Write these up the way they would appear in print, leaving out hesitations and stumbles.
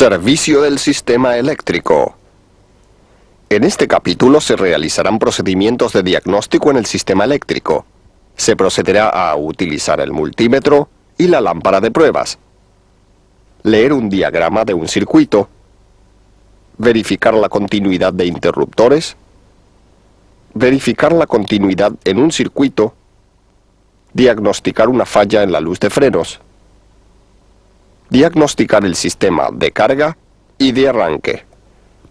Servicio del sistema eléctrico. En este capítulo se realizarán procedimientos de diagnóstico en el sistema eléctrico. Se procederá a utilizar el multímetro y la lámpara de pruebas, leer un diagrama de un circuito, verificar la continuidad de interruptores, verificar la continuidad en un circuito, diagnosticar una falla en la luz de frenos, diagnosticar el sistema de carga y de arranque.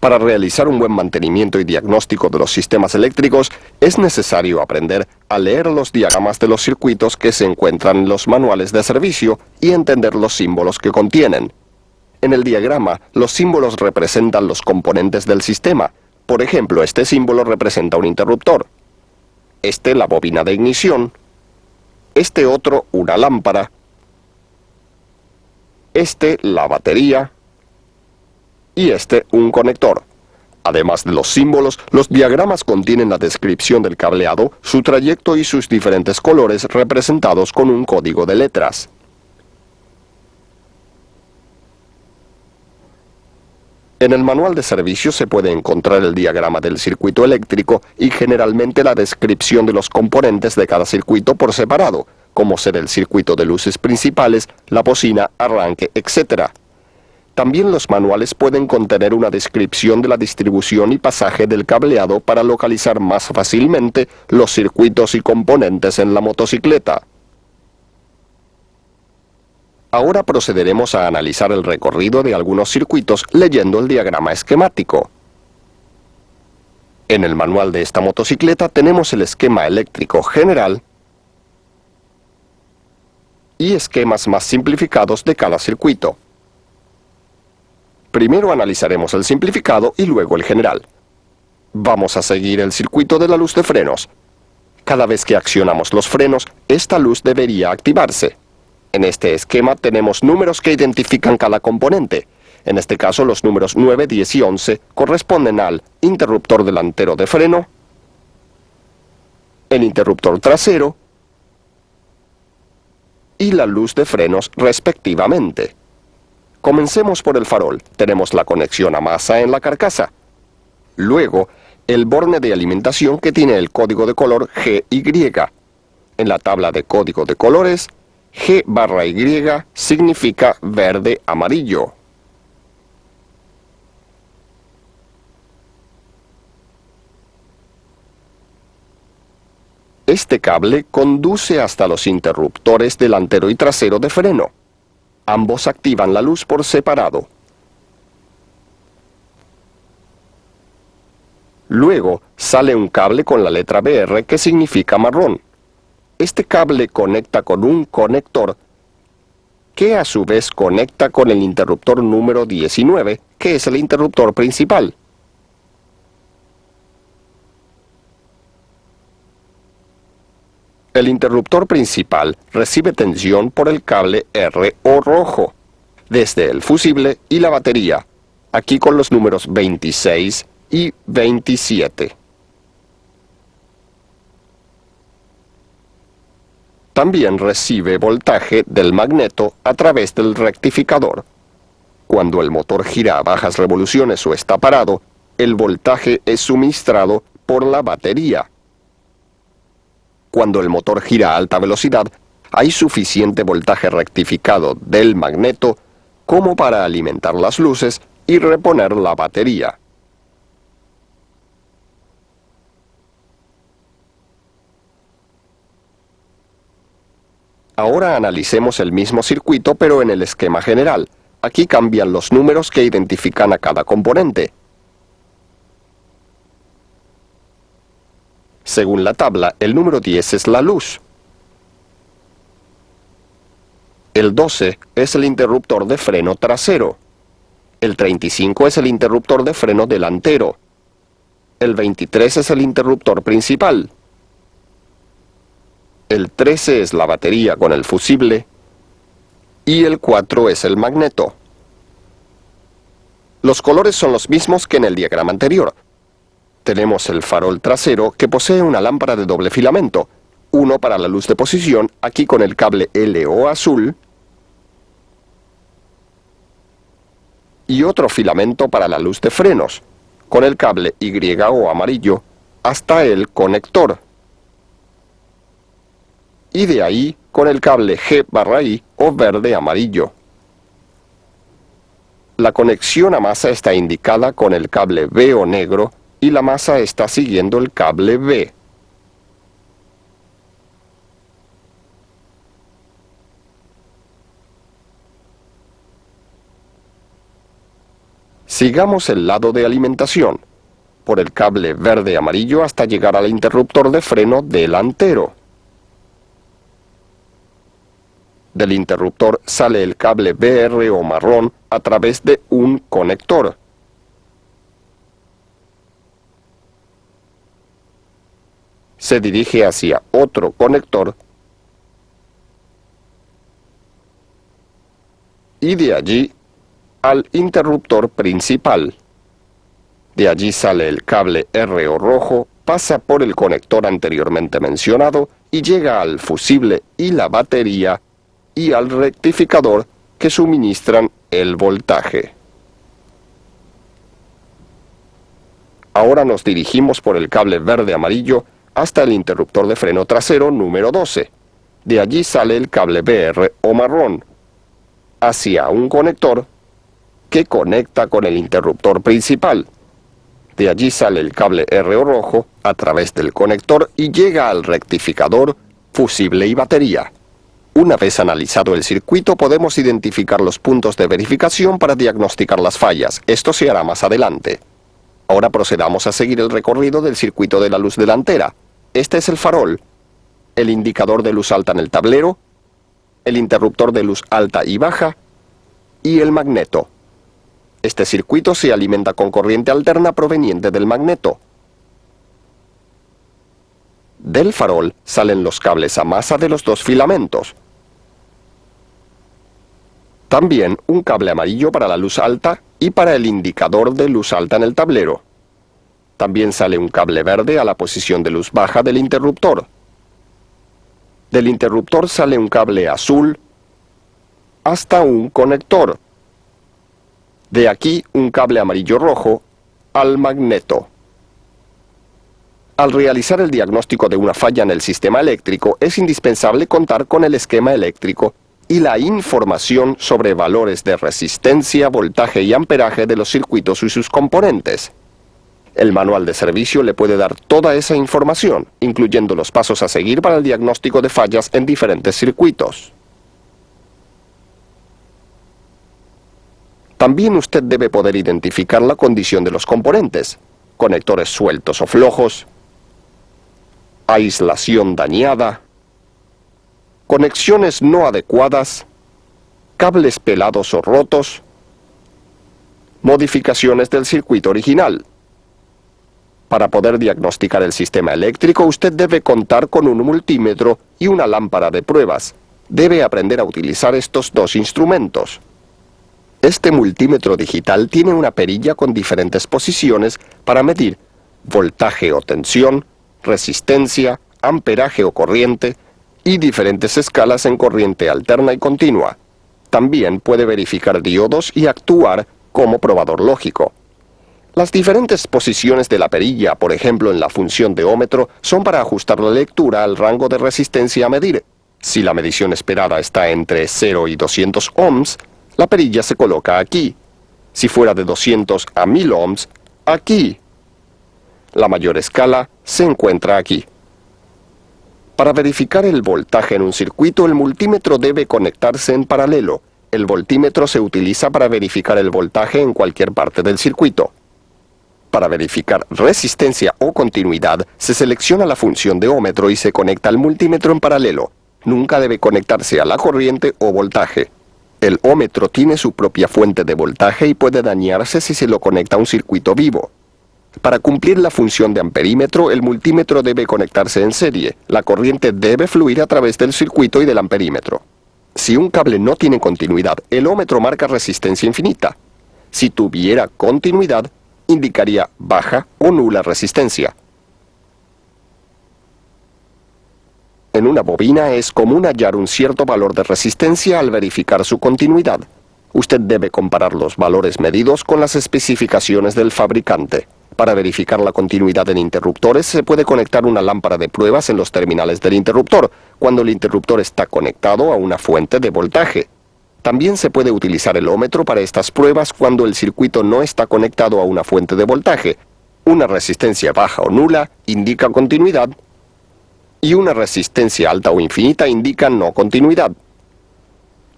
Para realizar un buen mantenimiento y diagnóstico de los sistemas eléctricos, es necesario aprender a leer los diagramas de los circuitos que se encuentran en los manuales de servicio y entender los símbolos que contienen. En el diagrama, los símbolos representan los componentes del sistema. Por ejemplo, este símbolo representa un interruptor, este la bobina de ignición, este otro una lámpara, este la batería y este un conector. Además de los símbolos, los diagramas contienen la descripción del cableado, su trayecto y sus diferentes colores representados con un código de letras. En el manual de servicio se puede encontrar el diagrama del circuito eléctrico y generalmente la descripción de los componentes de cada circuito por separado, como ser el circuito de luces principales, la bocina, arranque, etc. También los manuales pueden contener una descripción de la distribución y pasaje del cableado para localizar más fácilmente los circuitos y componentes en la motocicleta. Ahora procederemos a analizar el recorrido de algunos circuitos leyendo el diagrama esquemático. En el manual de esta motocicleta tenemos el esquema eléctrico general y esquemas más simplificados de cada circuito. Primero analizaremos el simplificado y luego el general. Vamos a seguir el circuito de la luz de frenos. Cada vez que accionamos los frenos, esta luz debería activarse. En este esquema tenemos números que identifican cada componente. En este caso, los números 9, 10 y 11 corresponden al interruptor delantero de freno, el interruptor trasero y la luz de frenos respectivamente. Comencemos por el farol. Tenemos la conexión a masa en la carcasa. Luego, el borne de alimentación que tiene el código de color GY. En la tabla de código de colores, G/Y significa verde-amarillo. Este cable conduce hasta los interruptores delantero y trasero de freno. Ambos activan la luz por separado. Luego sale un cable con la letra BR que significa marrón. Este cable conecta con un conector que a su vez conecta con el interruptor número 19, que es el interruptor principal. El interruptor principal recibe tensión por el cable R o rojo, desde el fusible y la batería, aquí con los números 26 y 27. También recibe voltaje del magneto a través del rectificador. Cuando el motor gira a bajas revoluciones o está parado, el voltaje es suministrado por la batería. Cuando el motor gira a alta velocidad, hay suficiente voltaje rectificado del magneto como para alimentar las luces y reponer la batería. Ahora analicemos el mismo circuito pero en el esquema general. Aquí cambian los números que identifican a cada componente. Según la tabla, el número 10 es la luz. El 12 es el interruptor de freno trasero. El 35 es el interruptor de freno delantero. El 23 es el interruptor principal. El 13 es la batería con el fusible y el 4 es el magneto. Los colores son los mismos que en el diagrama anterior. Tenemos el farol trasero que posee una lámpara de doble filamento, uno para la luz de posición, aquí con el cable LO azul, y otro filamento para la luz de frenos, con el cable Y o amarillo hasta el conector. Y de ahí con el cable G/I o verde-amarillo. La conexión a masa está indicada con el cable B o negro y la masa está siguiendo el cable B. Sigamos el lado de alimentación, por el cable verde-amarillo hasta llegar al interruptor de freno delantero. Del interruptor sale el cable BR o marrón a través de un conector. Se dirige hacia otro conector y de allí al interruptor principal. De allí sale el cable R o rojo, pasa por el conector anteriormente mencionado y llega al fusible y la batería y al rectificador que suministran el voltaje. Ahora nos dirigimos por el cable verde-amarillo hasta el interruptor de freno trasero número 12. De allí sale el cable BR o marrón hacia un conector que conecta con el interruptor principal. De allí sale el cable R o rojo a través del conector y llega al rectificador, fusible y batería. Una vez analizado el circuito, podemos identificar los puntos de verificación para diagnosticar las fallas. Esto se hará más adelante. Ahora procedamos a seguir el recorrido del circuito de la luz delantera. Este es el farol, el indicador de luz alta en el tablero, el interruptor de luz alta y baja y el magneto. Este circuito se alimenta con corriente alterna proveniente del magneto. Del farol salen los cables a masa de los dos filamentos. También un cable amarillo para la luz alta y para el indicador de luz alta en el tablero. También sale un cable verde a la posición de luz baja del interruptor. Del interruptor sale un cable azul hasta un conector. De aquí un cable amarillo-rojo al magneto. Al realizar el diagnóstico de una falla en el sistema eléctrico, es indispensable contar con el esquema eléctrico y la información sobre valores de resistencia, voltaje y amperaje de los circuitos y sus componentes. El manual de servicio le puede dar toda esa información, incluyendo los pasos a seguir para el diagnóstico de fallas en diferentes circuitos. También usted debe poder identificar la condición de los componentes, conectores sueltos o flojos, aislación dañada, conexiones no adecuadas, cables pelados o rotos, modificaciones del circuito original. Para poder diagnosticar el sistema eléctrico, usted debe contar con un multímetro y una lámpara de pruebas. Debe aprender a utilizar estos dos instrumentos. Este multímetro digital tiene una perilla con diferentes posiciones para medir voltaje o tensión, resistencia, amperaje o corriente y diferentes escalas en corriente alterna y continua. También puede verificar diodos y actuar como probador lógico. Las diferentes posiciones de la perilla, por ejemplo en la función de ómetro, son para ajustar la lectura al rango de resistencia a medir. Si la medición esperada está entre 0 y 200 ohms, la perilla se coloca aquí. Si fuera de 200 a 1000 ohms, aquí. La mayor escala se encuentra aquí. Para verificar el voltaje en un circuito, el multímetro debe conectarse en paralelo. El voltímetro se utiliza para verificar el voltaje en cualquier parte del circuito. Para verificar resistencia o continuidad, se selecciona la función de ómetro y se conecta al multímetro en paralelo. Nunca debe conectarse a la corriente o voltaje. El ómetro tiene su propia fuente de voltaje y puede dañarse si se lo conecta a un circuito vivo. Para cumplir la función de amperímetro, el multímetro debe conectarse en serie. La corriente debe fluir a través del circuito y del amperímetro. Si un cable no tiene continuidad, el ómetro marca resistencia infinita. Si tuviera continuidad, indicaría baja o nula resistencia. En una bobina es común hallar un cierto valor de resistencia al verificar su continuidad. Usted debe comparar los valores medidos con las especificaciones del fabricante. Para verificar la continuidad en interruptores, se puede conectar una lámpara de pruebas en los terminales del interruptor, cuando el interruptor está conectado a una fuente de voltaje. También se puede utilizar el ómetro para estas pruebas cuando el circuito no está conectado a una fuente de voltaje. Una resistencia baja o nula indica continuidad y una resistencia alta o infinita indica no continuidad.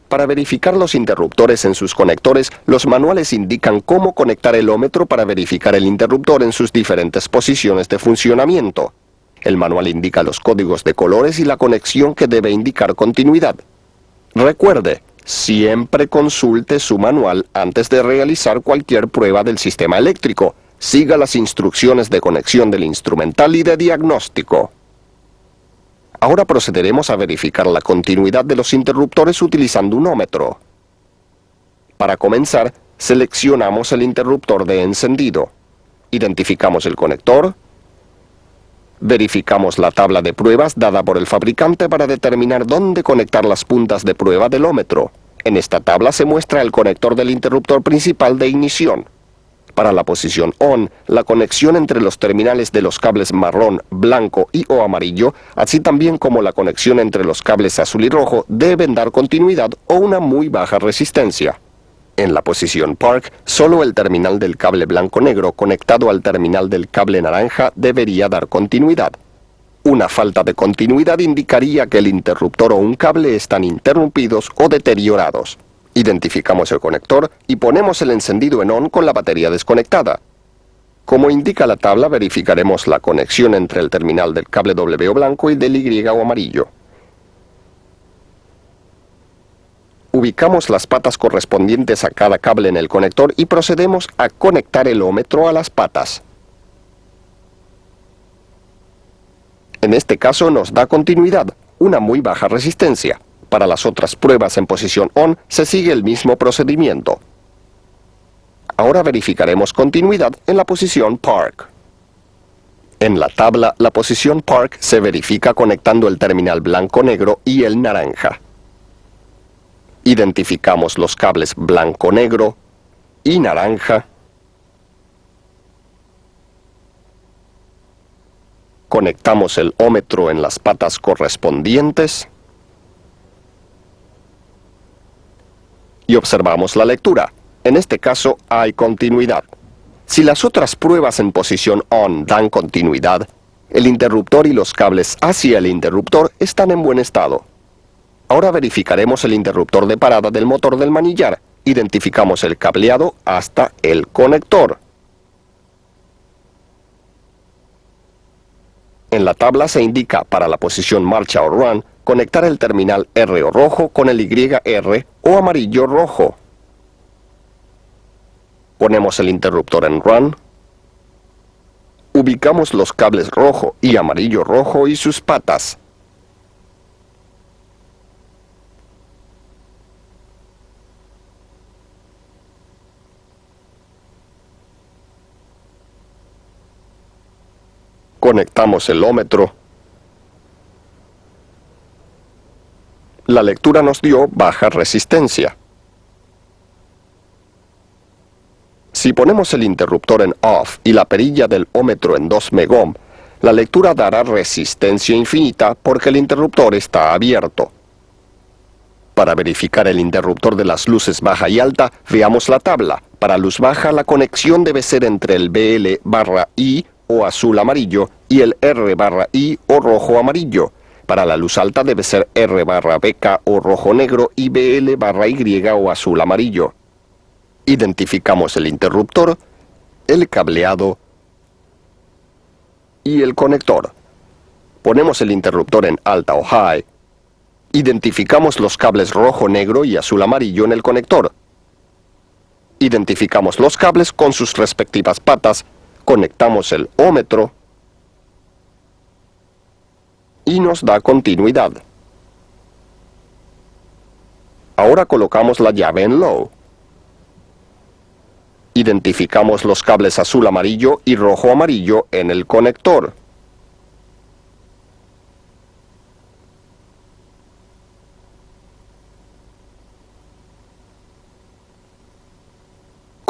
Para verificar los interruptores en sus conectores, los manuales indican cómo conectar el ómetro para verificar el interruptor en sus diferentes posiciones de funcionamiento. El manual indica los códigos de colores y la conexión que debe indicar continuidad. Recuerde, siempre consulte su manual antes de realizar cualquier prueba del sistema eléctrico. Siga las instrucciones de conexión del instrumental y de diagnóstico. Ahora procederemos a verificar la continuidad de los interruptores utilizando un ómetro. Para comenzar, seleccionamos el interruptor de encendido. Identificamos el conector. Verificamos la tabla de pruebas dada por el fabricante para determinar dónde conectar las puntas de prueba del ómetro. En esta tabla se muestra el conector del interruptor principal de ignición. Para la posición ON, la conexión entre los terminales de los cables marrón, blanco y o amarillo, así también como la conexión entre los cables azul y rojo, deben dar continuidad o una muy baja resistencia. En la posición Park, solo el terminal del cable blanco-negro conectado al terminal del cable naranja debería dar continuidad. Una falta de continuidad indicaría que el interruptor o un cable están interrumpidos o deteriorados. Identificamos el conector y ponemos el encendido en ON con la batería desconectada. Como indica la tabla, verificaremos la conexión entre el terminal del cable W blanco y del Y o amarillo. Ubicamos las patas correspondientes a cada cable en el conector y procedemos a conectar el ómetro a las patas. En este caso nos da continuidad, una muy baja resistencia. Para las otras pruebas en posición ON se sigue el mismo procedimiento. Ahora verificaremos continuidad en la posición Park. En la tabla, la posición Park se verifica conectando el terminal blanco-negro y el naranja. Identificamos los cables blanco-negro y naranja. Conectamos el ómetro en las patas correspondientes. Y observamos la lectura. En este caso hay continuidad. Si las otras pruebas en posición ON dan continuidad, el interruptor y los cables hacia el interruptor están en buen estado. Ahora verificaremos el interruptor de parada del motor del manillar. Identificamos el cableado hasta el conector. En la tabla se indica para la posición marcha o run, conectar el terminal R o rojo con el YR o amarillo rojo. Ponemos el interruptor en run. Ubicamos los cables rojo y amarillo rojo y sus patas. Conectamos el ómetro. La lectura nos dio baja resistencia. Si ponemos el interruptor en off y la perilla del ómetro en 2 megohm, la lectura dará resistencia infinita porque el interruptor está abierto. Para verificar el interruptor de las luces baja y alta, veamos la tabla. Para luz baja, la conexión debe ser entre el BL/I o azul-amarillo y el R/I o rojo-amarillo. Para la luz alta debe ser R/BK o rojo-negro y BL/Y o azul-amarillo. Identificamos el interruptor, el cableado y el conector. Ponemos el interruptor en alta o high. Identificamos los cables rojo-negro y azul-amarillo en el conector. Identificamos los cables con sus respectivas patas. Conectamos el ómetro y nos da continuidad. Ahora colocamos la llave en low. Identificamos los cables azul-amarillo y rojo-amarillo en el conector.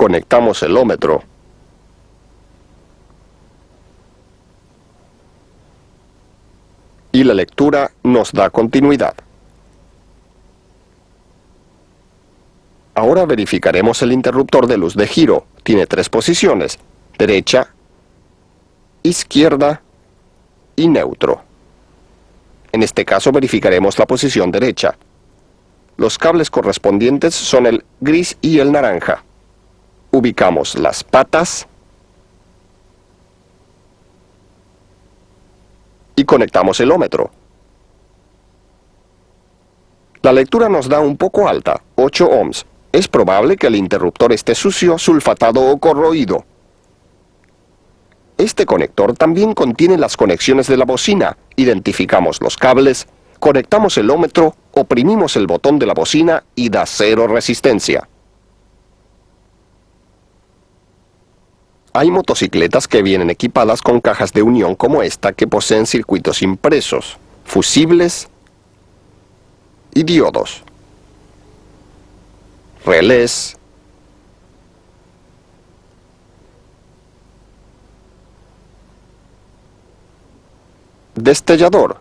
Conectamos el ómetro. Y la lectura nos da continuidad. Ahora verificaremos el interruptor de luz de giro. Tiene 3 posiciones: derecha, izquierda y neutro. En este caso verificaremos la posición derecha. Los cables correspondientes son el gris y el naranja. Ubicamos las patas y conectamos el ómetro. La lectura nos da un poco alta, 8 ohms. Es probable que el interruptor esté sucio, sulfatado o corroído. Este conector también contiene las conexiones de la bocina. Identificamos los cables, conectamos el ómetro, oprimimos el botón de la bocina y da 0 resistencia. Hay motocicletas que vienen equipadas con cajas de unión como esta que poseen circuitos impresos, fusibles y diodos, relés, destellador.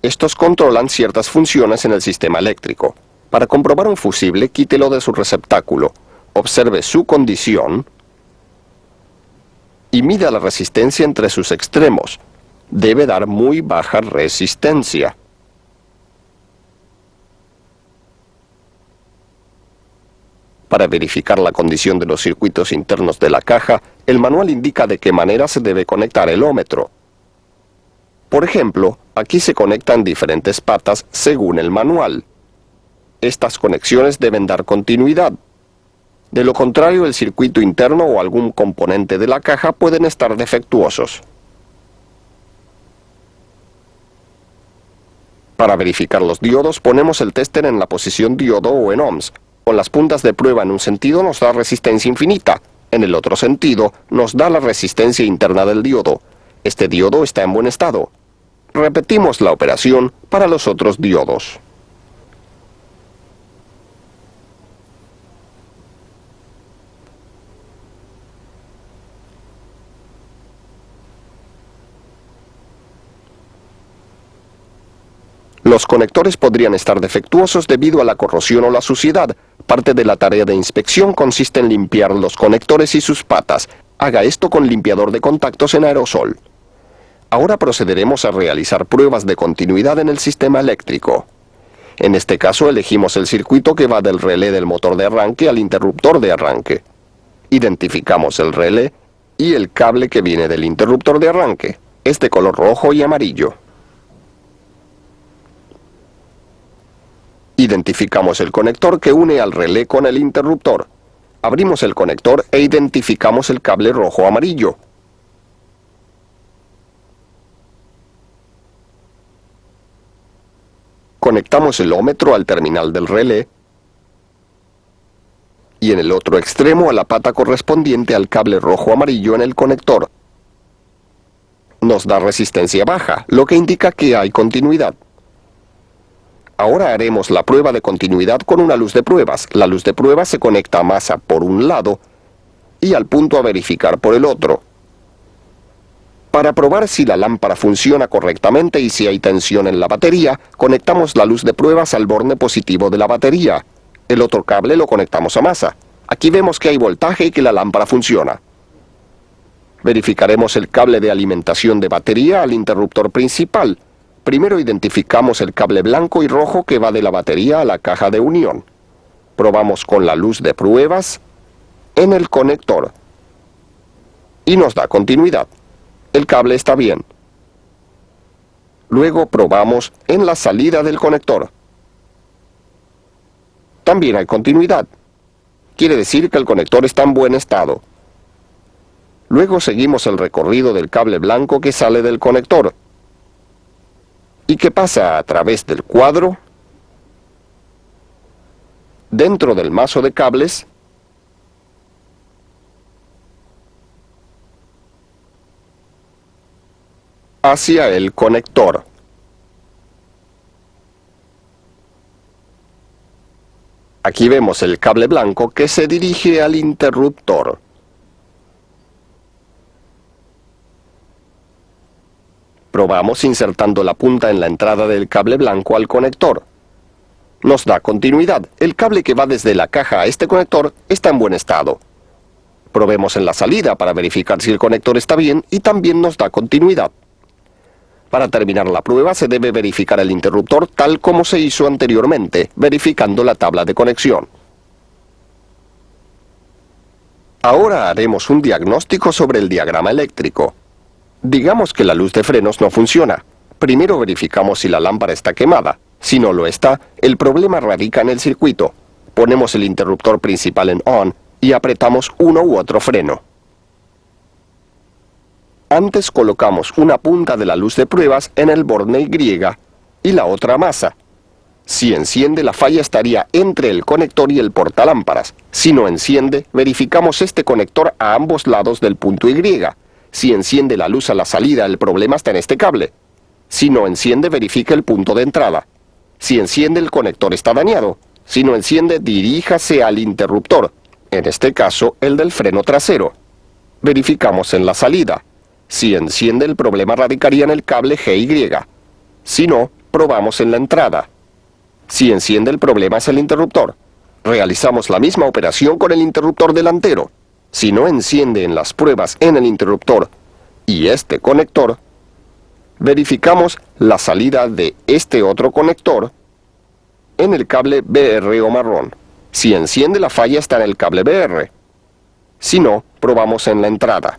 Estos controlan ciertas funciones en el sistema eléctrico. Para comprobar un fusible, quítelo de su receptáculo, observe su condición y mida la resistencia entre sus extremos. Debe dar muy baja resistencia. Para verificar la condición de los circuitos internos de la caja, el manual indica de qué manera se debe conectar el ómetro. Por ejemplo, aquí se conectan diferentes patas según el manual. Estas conexiones deben dar continuidad. De lo contrario, el circuito interno o algún componente de la caja pueden estar defectuosos. Para verificar los diodos, ponemos el tester en la posición diodo o en ohms. Con las puntas de prueba en un sentido nos da resistencia infinita. En el otro sentido, nos da la resistencia interna del diodo. Este diodo está en buen estado. Repetimos la operación para los otros diodos. Los conectores podrían estar defectuosos debido a la corrosión o la suciedad. Parte de la tarea de inspección consiste en limpiar los conectores y sus patas. Haga esto con limpiador de contactos en aerosol. Ahora procederemos a realizar pruebas de continuidad en el sistema eléctrico. En este caso elegimos el circuito que va del relé del motor de arranque al interruptor de arranque. Identificamos el relé y el cable que viene del interruptor de arranque. Es de color rojo y amarillo. Identificamos el conector que une al relé con el interruptor. Abrimos el conector e identificamos el cable rojo-amarillo. Conectamos el ómetro al terminal del relé y en el otro extremo a la pata correspondiente al cable rojo-amarillo en el conector. Nos da resistencia baja, lo que indica que hay continuidad. Ahora haremos la prueba de continuidad con una luz de pruebas. La luz de pruebas se conecta a masa por un lado y al punto a verificar por el otro. Para probar si la lámpara funciona correctamente y si hay tensión en la batería, conectamos la luz de pruebas al borne positivo de la batería. El otro cable lo conectamos a masa. Aquí vemos que hay voltaje y que la lámpara funciona. Verificaremos el cable de alimentación de batería al interruptor principal. Primero identificamos el cable blanco y rojo que va de la batería a la caja de unión. Probamos con la luz de pruebas en el conector y nos da continuidad. El cable está bien. Luego probamos en la salida del conector. También hay continuidad. Quiere decir que el conector está en buen estado. Luego seguimos el recorrido del cable blanco que sale del conector y que pasa a través del cuadro, dentro del mazo de cables, hacia el conector. Aquí vemos el cable blanco que se dirige al interruptor. Probamos insertando la punta en la entrada del cable blanco al conector. Nos da continuidad. El cable que va desde la caja a este conector está en buen estado. Probemos en la salida para verificar si el conector está bien y también nos da continuidad. Para terminar la prueba se debe verificar el interruptor tal como se hizo anteriormente, verificando la tabla de conexión. Ahora haremos un diagnóstico sobre el diagrama eléctrico. Digamos que la luz de frenos no funciona. Primero verificamos si la lámpara está quemada. Si no lo está, el problema radica en el circuito. Ponemos el interruptor principal en ON y apretamos uno u otro freno. Antes colocamos una punta de la luz de pruebas en el borne Y y la otra masa. Si enciende, la falla estaría entre el conector y el portalámparas. Si no enciende, verificamos este conector a ambos lados del punto Y. Si enciende la luz a la salida, el problema está en este cable. Si no enciende, verifique el punto de entrada. Si enciende, el conector está dañado. Si no enciende, diríjase al interruptor, en este caso, el del freno trasero. Verificamos en la salida. Si enciende, el problema radicaría en el cable GY. Si no, probamos en la entrada. Si enciende, el problema es el interruptor. Realizamos la misma operación con el interruptor delantero. Si no enciende en las pruebas en el interruptor y este conector, verificamos la salida de este otro conector en el cable BR o marrón. Si enciende, la falla está en el cable BR. Si no, probamos en la entrada.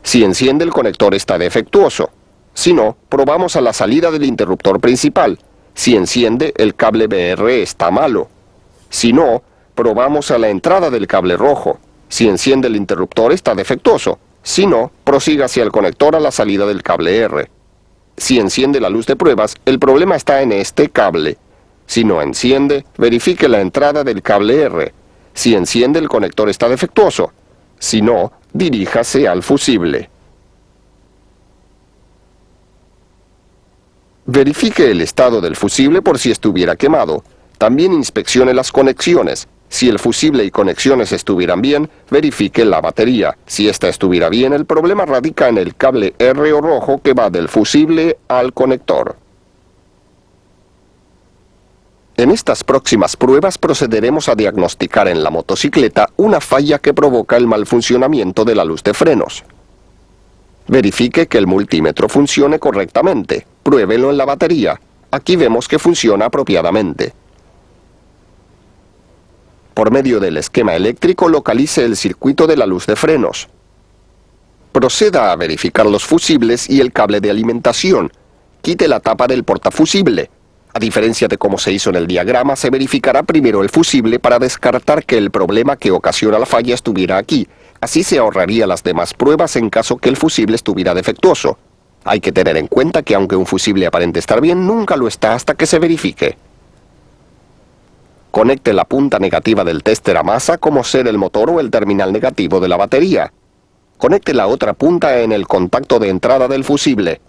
Si enciende, el conector está defectuoso. Si no, probamos a la salida del interruptor principal. Si enciende, el cable BR está malo. Si no, probamos a la entrada del cable rojo. Si enciende, el interruptor está defectuoso. Si no, prosiga hacia el conector a la salida del cable R. Si enciende la luz de pruebas, el problema está en este cable. Si no enciende, verifique la entrada del cable R. Si enciende, el conector está defectuoso. Si no, diríjase al fusible. Verifique el estado del fusible por si estuviera quemado. También inspeccione las conexiones. Si el fusible y conexiones estuvieran bien, verifique la batería. Si esta estuviera bien, el problema radica en el cable R o rojo que va del fusible al conector. En estas próximas pruebas procederemos a diagnosticar en la motocicleta una falla que provoca el mal funcionamiento de la luz de frenos. Verifique que el multímetro funcione correctamente. Pruébelo en la batería. Aquí vemos que funciona apropiadamente. Por medio del esquema eléctrico localice el circuito de la luz de frenos. Proceda a verificar los fusibles y el cable de alimentación. Quite la tapa del portafusible. A diferencia de cómo se hizo en el diagrama, se verificará primero el fusible para descartar que el problema que ocasiona la falla estuviera aquí. Así se ahorraría las demás pruebas en caso que el fusible estuviera defectuoso. Hay que tener en cuenta que aunque un fusible aparente estar bien, nunca lo está hasta que se verifique. Conecte la punta negativa del tester a masa como ser el motor o el terminal negativo de la batería. Conecte la otra punta en el contacto de entrada del fusible.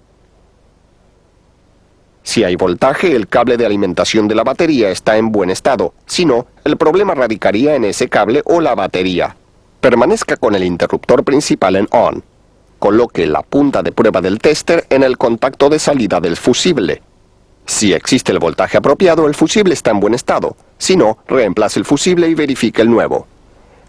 Si hay voltaje, el cable de alimentación de la batería está en buen estado. Si no, el problema radicaría en ese cable o la batería. Permanezca con el interruptor principal en ON. Coloque la punta de prueba del tester en el contacto de salida del fusible. Si existe el voltaje apropiado, el fusible está en buen estado. Si no, reemplace el fusible y verifique el nuevo.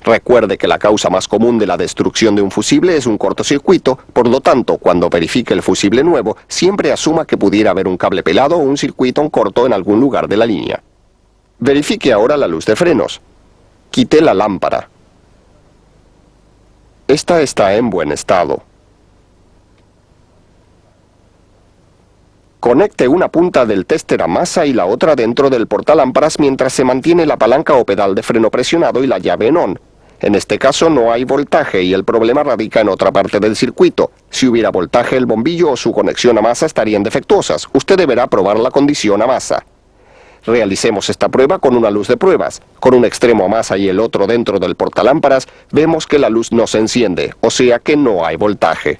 Recuerde que la causa más común de la destrucción de un fusible es un cortocircuito, por lo tanto, cuando verifique el fusible nuevo, siempre asuma que pudiera haber un cable pelado o un circuito corto en algún lugar de la línea. Verifique ahora la luz de frenos. Quite la lámpara. Esta está en buen estado. Conecte una punta del tester a masa y la otra dentro del portalámparas mientras se mantiene la palanca o pedal de freno presionado y la llave en ON. En este caso no hay voltaje y el problema radica en otra parte del circuito. Si hubiera voltaje, el bombillo o su conexión a masa estarían defectuosas. Usted deberá probar la condición a masa. Realicemos esta prueba con una luz de pruebas. Con un extremo a masa y el otro dentro del portalámparas, vemos que la luz no se enciende, o sea que no hay voltaje.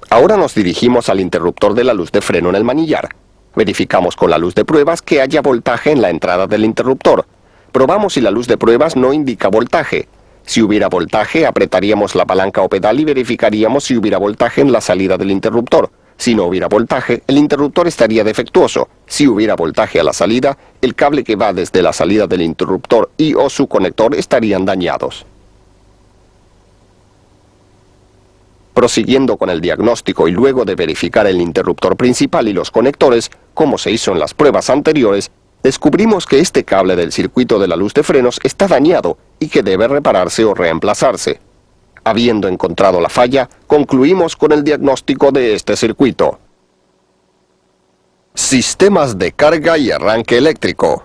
Ahora nos dirigimos al interruptor de la luz de freno en el manillar. Verificamos con la luz de pruebas que haya voltaje en la entrada del interruptor. Probamos si la luz de pruebas no indica voltaje. Si hubiera voltaje, apretaríamos la palanca o pedal y verificaríamos si hubiera voltaje en la salida del interruptor. Si no hubiera voltaje, el interruptor estaría defectuoso. Si hubiera voltaje a la salida, el cable que va desde la salida del interruptor y o su conector estarían dañados. Prosiguiendo con el diagnóstico y luego de verificar el interruptor principal y los conectores, como se hizo en las pruebas anteriores, descubrimos que este cable del circuito de la luz de frenos está dañado y que debe repararse o reemplazarse. Habiendo encontrado la falla, concluimos con el diagnóstico de este circuito. Sistemas de carga y arranque eléctrico.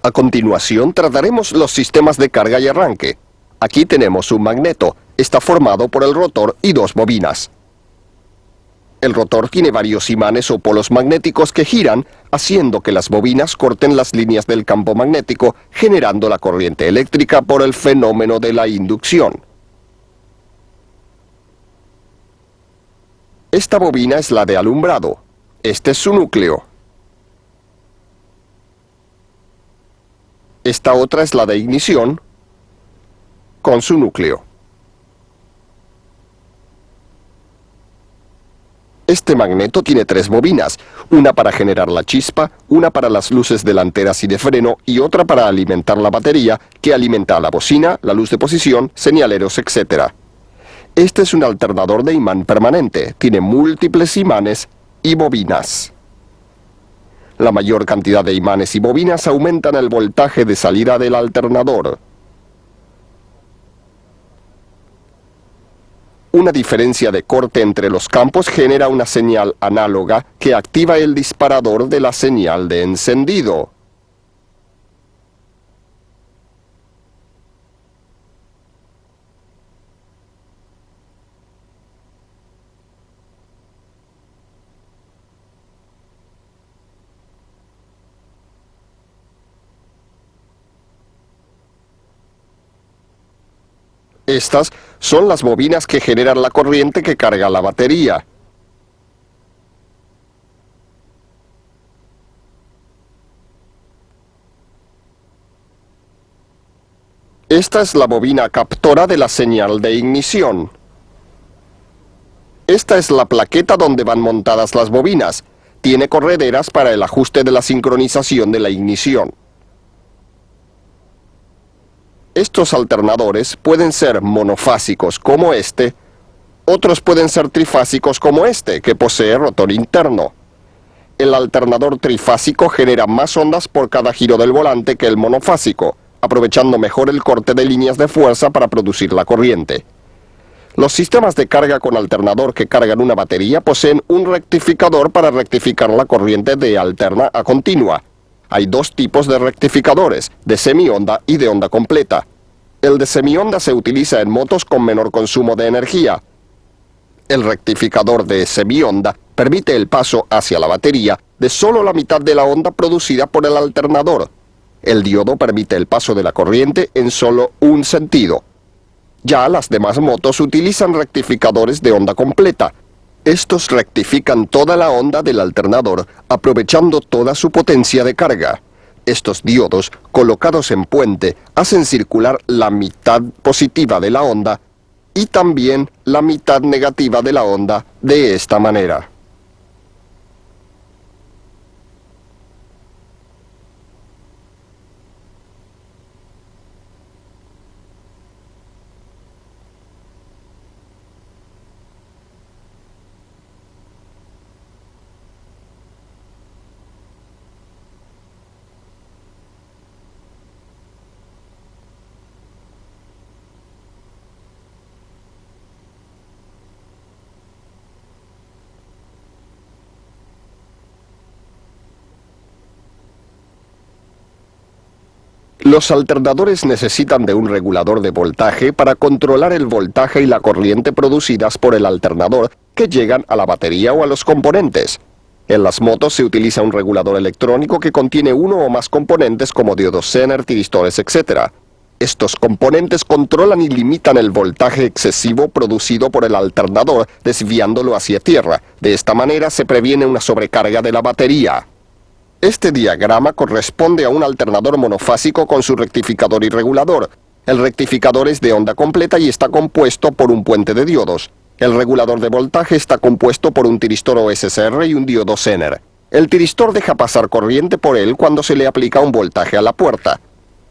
A continuación trataremos los sistemas de carga y arranque. Aquí tenemos un magneto, está formado por el rotor y dos bobinas. El rotor tiene varios imanes o polos magnéticos que giran, haciendo que las bobinas corten las líneas del campo magnético, generando la corriente eléctrica por el fenómeno de la inducción. Esta bobina es la de alumbrado. Este es su núcleo. Esta otra es la de ignición, con su núcleo. Este magneto tiene tres bobinas, una para generar la chispa, una para las luces delanteras y de freno y otra para alimentar la batería que alimenta a la bocina, la luz de posición, señaleros, etc. Este es un alternador de imán permanente, tiene múltiples imanes y bobinas. La mayor cantidad de imanes y bobinas aumentan el voltaje de salida del alternador. Una diferencia de corte entre los campos genera una señal análoga que activa el disparador de la señal de encendido. Estas son las bobinas que generan la corriente que carga la batería. Esta es la bobina captora de la señal de ignición. Esta es la plaqueta donde van montadas las bobinas. Tiene correderas para el ajuste de la sincronización de la ignición. Estos alternadores pueden ser monofásicos como este, otros pueden ser trifásicos como este, que posee rotor interno. El alternador trifásico genera más ondas por cada giro del volante que el monofásico, aprovechando mejor el corte de líneas de fuerza para producir la corriente. Los sistemas de carga con alternador que cargan una batería poseen un rectificador para rectificar la corriente de alterna a continua. Hay dos tipos de rectificadores, de semionda y de onda completa. El de semionda se utiliza en motos con menor consumo de energía. El rectificador de semionda permite el paso hacia la batería de solo la mitad de la onda producida por el alternador. El diodo permite el paso de la corriente en solo un sentido. Ya las demás motos utilizan rectificadores de onda completa. Estos rectifican toda la onda del alternador, aprovechando toda su potencia de carga. Estos diodos, colocados en puente, hacen circular la mitad positiva de la onda y también la mitad negativa de la onda de esta manera. Los alternadores necesitan de un regulador de voltaje para controlar el voltaje y la corriente producidas por el alternador que llegan a la batería o a los componentes. En las motos se utiliza un regulador electrónico que contiene uno o más componentes como diodos Zener, tiristores, etc. Estos componentes controlan y limitan el voltaje excesivo producido por el alternador, desviándolo hacia tierra. De esta manera se previene una sobrecarga de la batería. Este diagrama corresponde a un alternador monofásico con su rectificador y regulador. El rectificador es de onda completa y está compuesto por un puente de diodos. El regulador de voltaje está compuesto por un tiristor OSSR y un diodo Zener. El tiristor deja pasar corriente por él cuando se le aplica un voltaje a la puerta,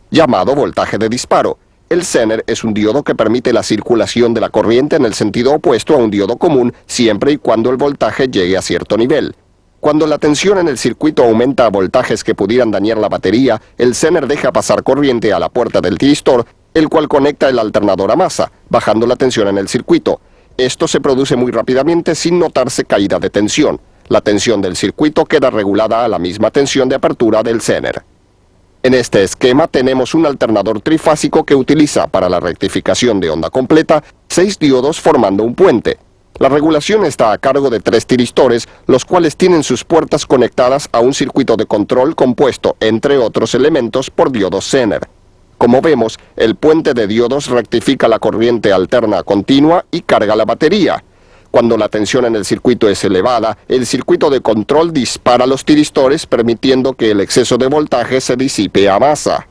llamado voltaje de disparo. El Zener es un diodo que permite la circulación de la corriente en el sentido opuesto a un diodo común, siempre y cuando el voltaje llegue a cierto nivel. Cuando la tensión en el circuito aumenta a voltajes que pudieran dañar la batería, el Zener deja pasar corriente a la puerta del tiristor, el cual conecta el alternador a masa, bajando la tensión en el circuito. Esto se produce muy rápidamente sin notarse caída de tensión. La tensión del circuito queda regulada a la misma tensión de apertura del Zener. En este esquema tenemos un alternador trifásico que utiliza para la rectificación de onda completa 6 diodos formando un puente. La regulación está a cargo de 3 tiristores, los cuales tienen sus puertas conectadas a un circuito de control compuesto, entre otros elementos, por diodos Zener. Como vemos, el puente de diodos rectifica la corriente alterna continua y carga la batería. Cuando la tensión en el circuito es elevada, el circuito de control dispara los tiristores, permitiendo que el exceso de voltaje se disipe a masa.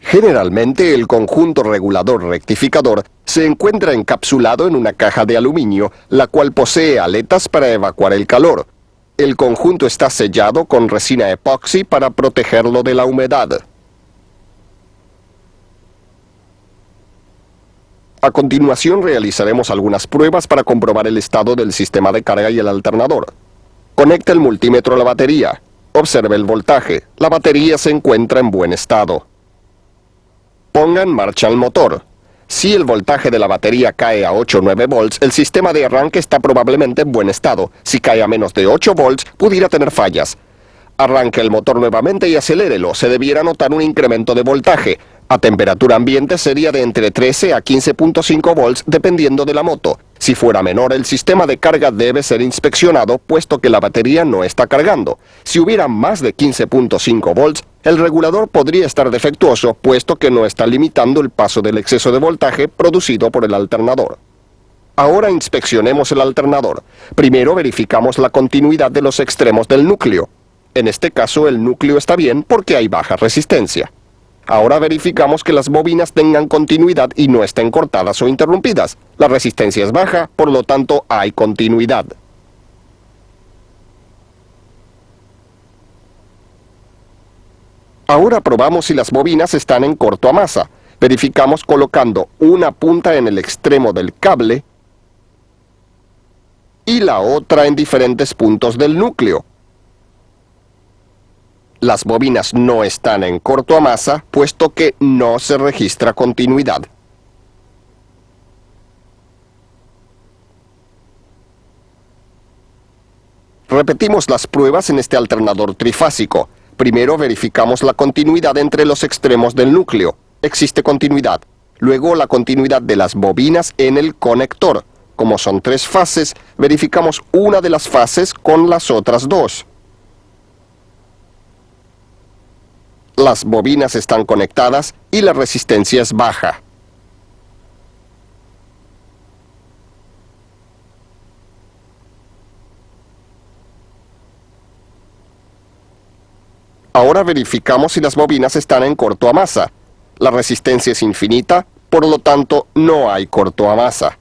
Generalmente, el conjunto regulador-rectificador se encuentra encapsulado en una caja de aluminio, la cual posee aletas para evacuar el calor. El conjunto está sellado con resina epoxi para protegerlo de la humedad. A continuación realizaremos algunas pruebas para comprobar el estado del sistema de carga y el alternador. Conecte el multímetro a la batería. Observe el voltaje. La batería se encuentra en buen estado. Ponga en marcha el motor. Si el voltaje de la batería cae a 8 o 9 volts, el sistema de arranque está probablemente en buen estado. Si cae a menos de 8 volts, pudiera tener fallas. Arranque el motor nuevamente y acelérelo. Se debiera notar un incremento de voltaje. A temperatura ambiente sería de entre 13 a 15.5 volts dependiendo de la moto. Si fuera menor, el sistema de carga debe ser inspeccionado, puesto que la batería no está cargando. Si hubiera más de 15.5 volts, el regulador podría estar defectuoso, puesto que no está limitando el paso del exceso de voltaje producido por el alternador. Ahora inspeccionemos el alternador. Primero verificamos la continuidad de los extremos del núcleo. En este caso, el núcleo está bien porque hay baja resistencia. Ahora verificamos que las bobinas tengan continuidad y no estén cortadas o interrumpidas. La resistencia es baja, por lo tanto hay continuidad. Ahora probamos si las bobinas están en corto a masa. Verificamos colocando una punta en el extremo del cable y la otra en diferentes puntos del núcleo. Las bobinas no están en corto a masa, puesto que no se registra continuidad. Repetimos las pruebas en este alternador trifásico. Primero verificamos la continuidad entre los extremos del núcleo. Existe continuidad. Luego la continuidad de las bobinas en el conector. Como son 3 fases, verificamos una de las fases con las otras 2. Las bobinas están conectadas y la resistencia es baja. Ahora verificamos si las bobinas están en corto a masa. La resistencia es infinita, por lo tanto no hay corto a masa.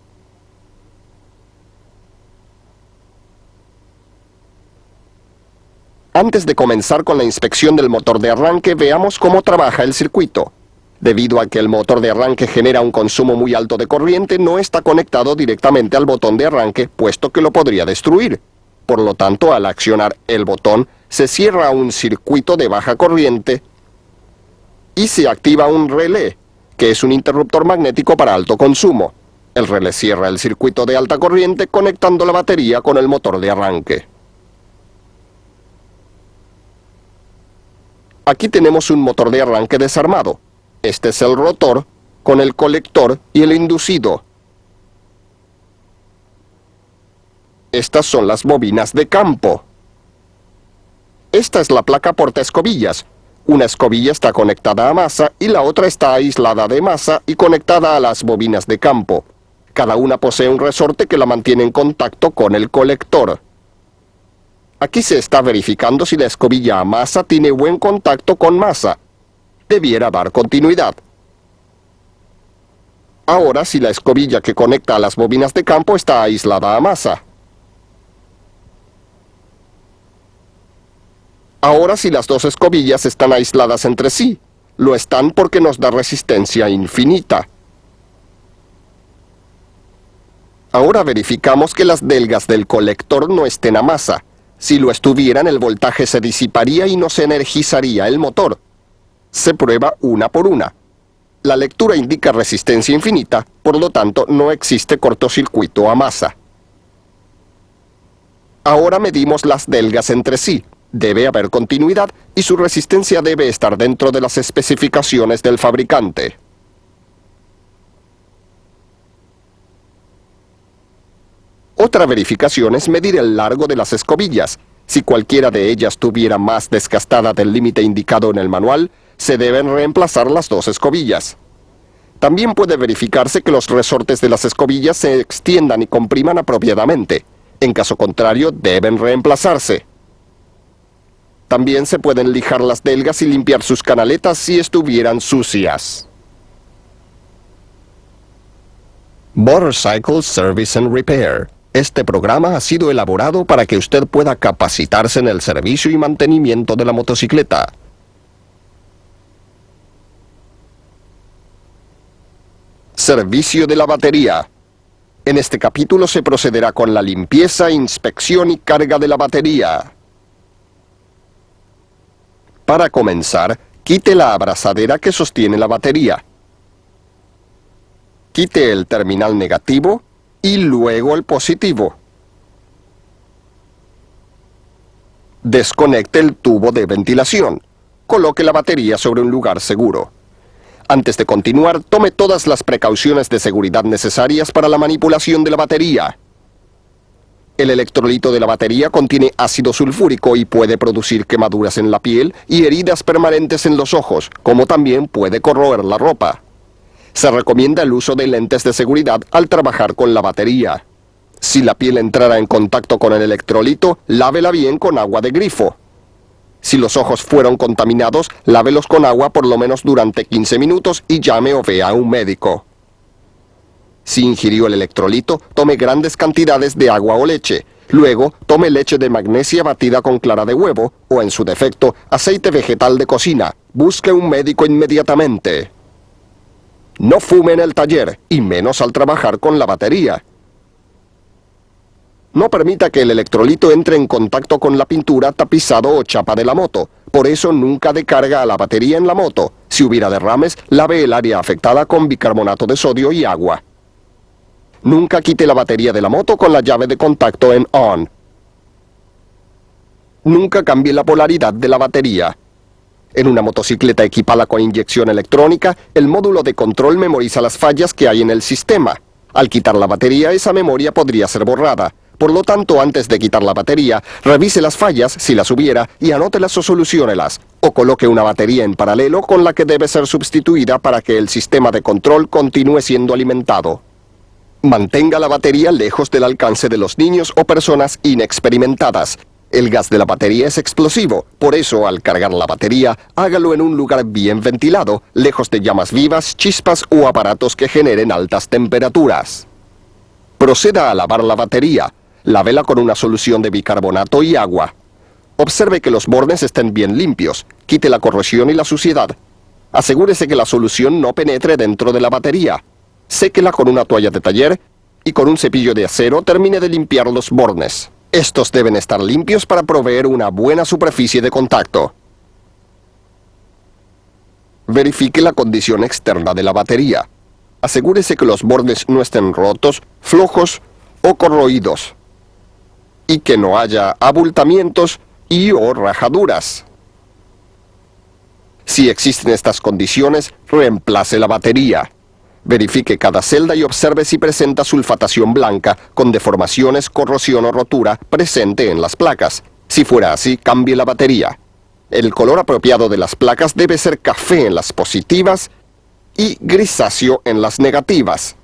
Antes de comenzar con la inspección del motor de arranque, veamos cómo trabaja el circuito. Debido a que el motor de arranque genera un consumo muy alto de corriente, no está conectado directamente al botón de arranque, puesto que lo podría destruir. Por lo tanto, al accionar el botón, se cierra un circuito de baja corriente y se activa un relé, que es un interruptor magnético para alto consumo. El relé cierra el circuito de alta corriente conectando la batería con el motor de arranque. Aquí tenemos un motor de arranque desarmado. Este es el rotor, con el colector y el inducido. Estas son las bobinas de campo. Esta es la placa portaescobillas. Una escobilla está conectada a masa y la otra está aislada de masa y conectada a las bobinas de campo. Cada una posee un resorte que la mantiene en contacto con el colector. Aquí se está verificando si la escobilla a masa tiene buen contacto con masa. Debiera dar continuidad. Ahora, si la escobilla que conecta a las bobinas de campo está aislada a masa. Ahora, si las dos escobillas están aisladas entre sí. Lo están porque nos da resistencia infinita. Ahora verificamos que las delgas del colector no estén a masa. Si lo estuvieran, el voltaje se disiparía y no se energizaría el motor. Se prueba una por una. La lectura indica resistencia infinita, por lo tanto no existe cortocircuito a masa. Ahora medimos las delgas entre sí. Debe haber continuidad y su resistencia debe estar dentro de las especificaciones del fabricante. Otra verificación es medir el largo de las escobillas. Si cualquiera de ellas tuviera más desgastada del límite indicado en el manual, se deben reemplazar las dos escobillas. También puede verificarse que los resortes de las escobillas se extiendan y compriman apropiadamente. En caso contrario, deben reemplazarse. También se pueden lijar las delgas y limpiar sus canaletas si estuvieran sucias. Motorcycle Service and Repair. Este programa ha sido elaborado para que usted pueda capacitarse en el servicio y mantenimiento de la motocicleta. Servicio de la batería. En este capítulo se procederá con la limpieza, inspección y carga de la batería. Para comenzar, quite la abrazadera que sostiene la batería. Quite el terminal negativo y luego el positivo. Desconecte el tubo de ventilación. Coloque la batería sobre un lugar seguro. Antes de continuar, tome todas las precauciones de seguridad necesarias para la manipulación de la batería. El electrolito de la batería contiene ácido sulfúrico y puede producir quemaduras en la piel y heridas permanentes en los ojos, como también puede corroer la ropa. Se recomienda el uso de lentes de seguridad al trabajar con la batería. Si la piel entrara en contacto con el electrolito, lávela bien con agua de grifo. Si los ojos fueron contaminados, lávelos con agua por lo menos durante 15 minutos y llame o vea a un médico. Si ingirió el electrolito, tome grandes cantidades de agua o leche. Luego, tome leche de magnesia batida con clara de huevo o, en su defecto, aceite vegetal de cocina. Busque un médico inmediatamente. No fume en el taller, y menos al trabajar con la batería. No permita que el electrolito entre en contacto con la pintura, tapizado o chapa de la moto. Por eso nunca dé carga a la batería en la moto. Si hubiera derrames, lave el área afectada con bicarbonato de sodio y agua. Nunca quite la batería de la moto con la llave de contacto en ON. Nunca cambie la polaridad de la batería. En una motocicleta equipada con inyección electrónica, el módulo de control memoriza las fallas que hay en el sistema. Al quitar la batería, esa memoria podría ser borrada. Por lo tanto, antes de quitar la batería, revise las fallas, si las hubiera, y anótelas o soluciónelas. O coloque una batería en paralelo con la que debe ser sustituida para que el sistema de control continúe siendo alimentado. Mantenga la batería lejos del alcance de los niños o personas inexperimentadas. El gas de la batería es explosivo, por eso al cargar la batería, hágalo en un lugar bien ventilado, lejos de llamas vivas, chispas o aparatos que generen altas temperaturas. Proceda a lavar la batería. Lávela con una solución de bicarbonato y agua. Observe que los bordes estén bien limpios. Quite la corrosión y la suciedad. Asegúrese que la solución no penetre dentro de la batería. Séquela con una toalla de taller y con un cepillo de acero termine de limpiar los bordes. Estos deben estar limpios para proveer una buena superficie de contacto. Verifique la condición externa de la batería. Asegúrese que los bordes no estén rotos, flojos o corroídos. Y que no haya abultamientos y o rajaduras. Si existen estas condiciones, reemplace la batería. Verifique cada celda y observe si presenta sulfatación blanca, con deformaciones, corrosión o rotura presente en las placas. Si fuera así, cambie la batería. El color apropiado de las placas debe ser café en las positivas y grisáceo en las negativas.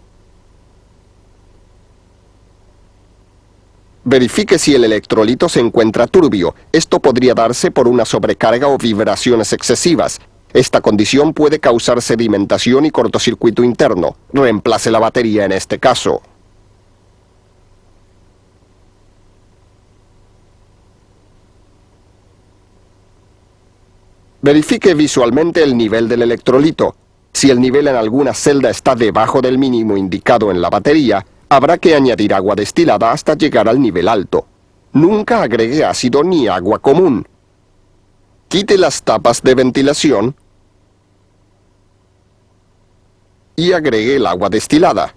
Verifique si el electrolito se encuentra turbio. Esto podría darse por una sobrecarga o vibraciones excesivas. Esta condición puede causar sedimentación y cortocircuito interno. Reemplace la batería en este caso. Verifique visualmente el nivel del electrolito. Si el nivel en alguna celda está debajo del mínimo indicado en la batería, habrá que añadir agua destilada hasta llegar al nivel alto. Nunca agregue ácido ni agua común. Quite las tapas de ventilación y agregue el agua destilada.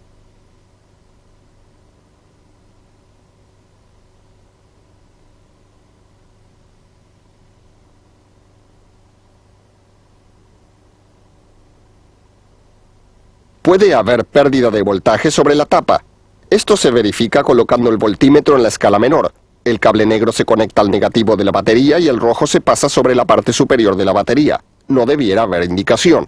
Puede haber pérdida de voltaje sobre la tapa. Esto se verifica colocando el voltímetro en la escala menor. El cable negro se conecta al negativo de la batería y el rojo se pasa sobre la parte superior de la batería. No debiera haber indicación.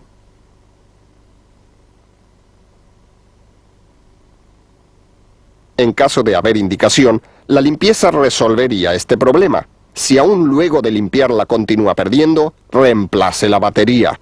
En caso de haber indicación, la limpieza resolvería este problema. Si aún luego de limpiarla continúa perdiendo, reemplace la batería.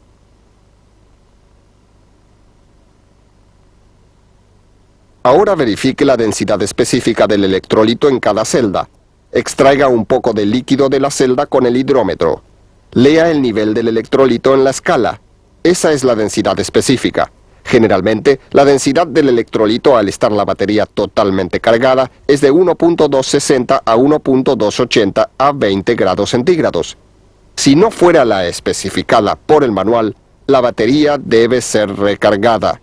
Ahora verifique la densidad específica del electrolito en cada celda. Extraiga un poco de líquido de la celda con el hidrómetro. Lea el nivel del electrolito en la escala. Esa es la densidad específica. Generalmente, la densidad del electrolito al estar la batería totalmente cargada es de 1.260 a 1.280 a 20 grados centígrados. Si no fuera la especificada por el manual, la batería debe ser recargada.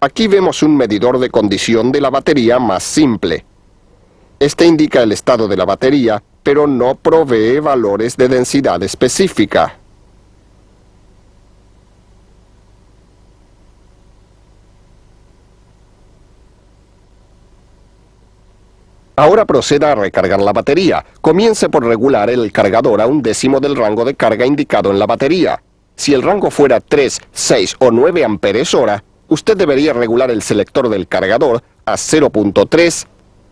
Aquí vemos un medidor de condición de la batería más simple. Este indica el estado de la batería, pero no provee valores de densidad específica. Ahora proceda a recargar la batería. Comience por regular el cargador a 1/10 del rango de carga indicado en la batería. Si el rango fuera 3, 6 o 9 amperes hora, usted debería regular el selector del cargador a 0.3,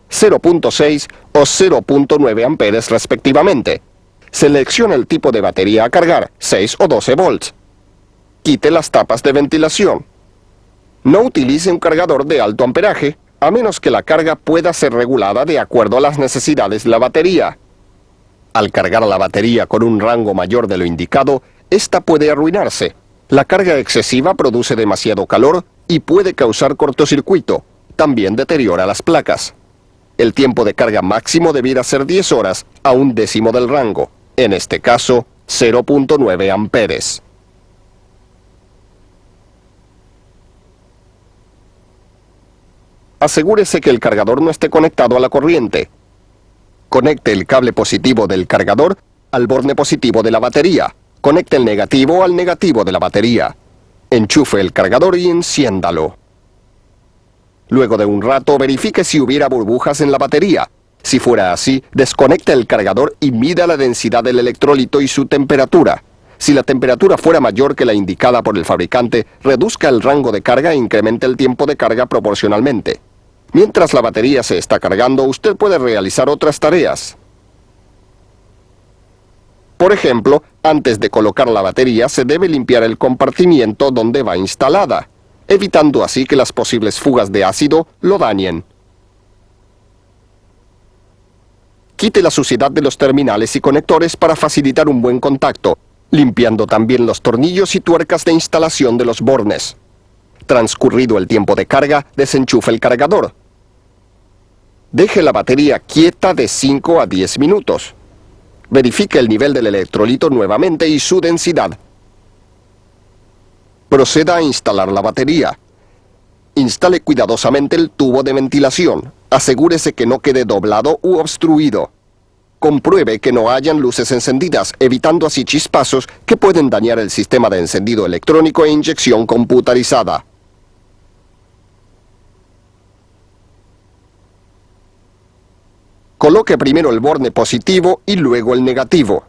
0.6 o 0.9 amperes respectivamente. Seleccione el tipo de batería a cargar, 6 o 12 volts. Quite las tapas de ventilación. No utilice un cargador de alto amperaje, a menos que la carga pueda ser regulada de acuerdo a las necesidades de la batería. Al cargar la batería con un rango mayor de lo indicado, esta puede arruinarse. La carga excesiva produce demasiado calor y puede causar cortocircuito. También deteriora las placas. El tiempo de carga máximo debiera ser 10 horas a 1/10 del rango. En este caso, 0.9 amperes. Asegúrese que el cargador no esté conectado a la corriente. Conecte el cable positivo del cargador al borne positivo de la batería. Conecte el negativo al negativo de la batería. Enchufe el cargador y enciéndalo. Luego de un rato, verifique si hubiera burbujas en la batería. Si fuera así, desconecte el cargador y mida la densidad del electrolito y su temperatura. Si la temperatura fuera mayor que la indicada por el fabricante, reduzca el rango de carga e incremente el tiempo de carga proporcionalmente. Mientras la batería se está cargando, usted puede realizar otras tareas. Por ejemplo, antes de colocar la batería se debe limpiar el compartimiento donde va instalada, evitando así que las posibles fugas de ácido lo dañen. Quite la suciedad de los terminales y conectores para facilitar un buen contacto, limpiando también los tornillos y tuercas de instalación de los bornes. Transcurrido el tiempo de carga, desenchufe el cargador. Deje la batería quieta de 5 a 10 minutos. Verifique el nivel del electrolito nuevamente y su densidad. Proceda a instalar la batería. Instale cuidadosamente el tubo de ventilación. Asegúrese que no quede doblado u obstruido. compruebe que no hayan luces encendidas, evitando así chispazos que pueden dañar el sistema de encendido electrónico e inyección computarizada. Coloque primero el borne positivo y luego el negativo.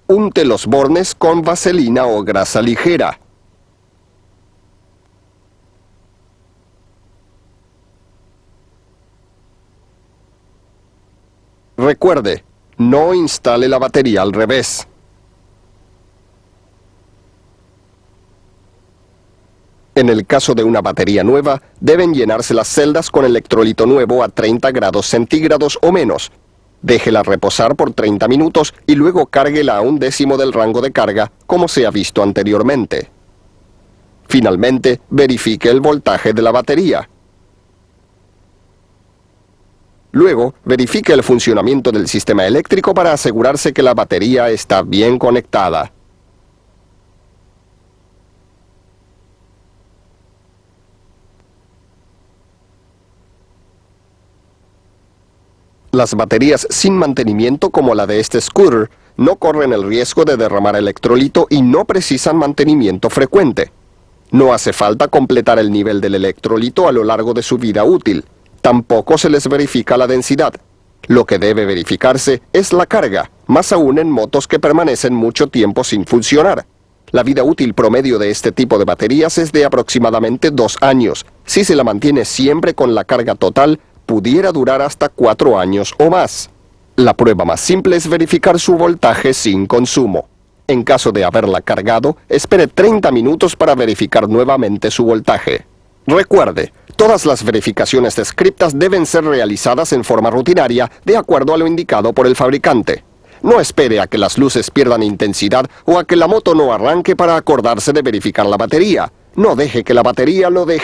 Unte los bornes con vaselina o grasa ligera. Recuerde, no instale la batería al revés. En el caso de una batería nueva, deben llenarse las celdas con electrolito nuevo a 30 grados centígrados o menos. Déjela reposar por 30 minutos y luego cárguela a 1/10 del rango de carga, como se ha visto anteriormente. Finalmente, verifique el voltaje de la batería. Luego, verifique el funcionamiento del sistema eléctrico para asegurarse que la batería está bien conectada. Las baterías sin mantenimiento como la de este scooter no corren el riesgo de derramar electrolito y no precisan mantenimiento frecuente. No hace falta completar el nivel del electrolito a lo largo de su vida útil. Tampoco se les verifica la densidad. Lo que debe verificarse es la carga, más aún en motos que permanecen mucho tiempo sin funcionar. La vida útil promedio de este tipo de baterías es de aproximadamente 2 años. Si se la mantiene siempre con la carga total, pudiera durar hasta 4 años o más. La prueba más simple es verificar su voltaje sin consumo. En caso de haberla cargado, espere 30 minutos para verificar nuevamente su voltaje. Recuerde, todas las verificaciones descriptas deben ser realizadas en forma rutinaria de acuerdo a lo indicado por el fabricante. No espere a que las luces pierdan intensidad o a que la moto no arranque para acordarse de verificar la batería. No deje que la batería lo deje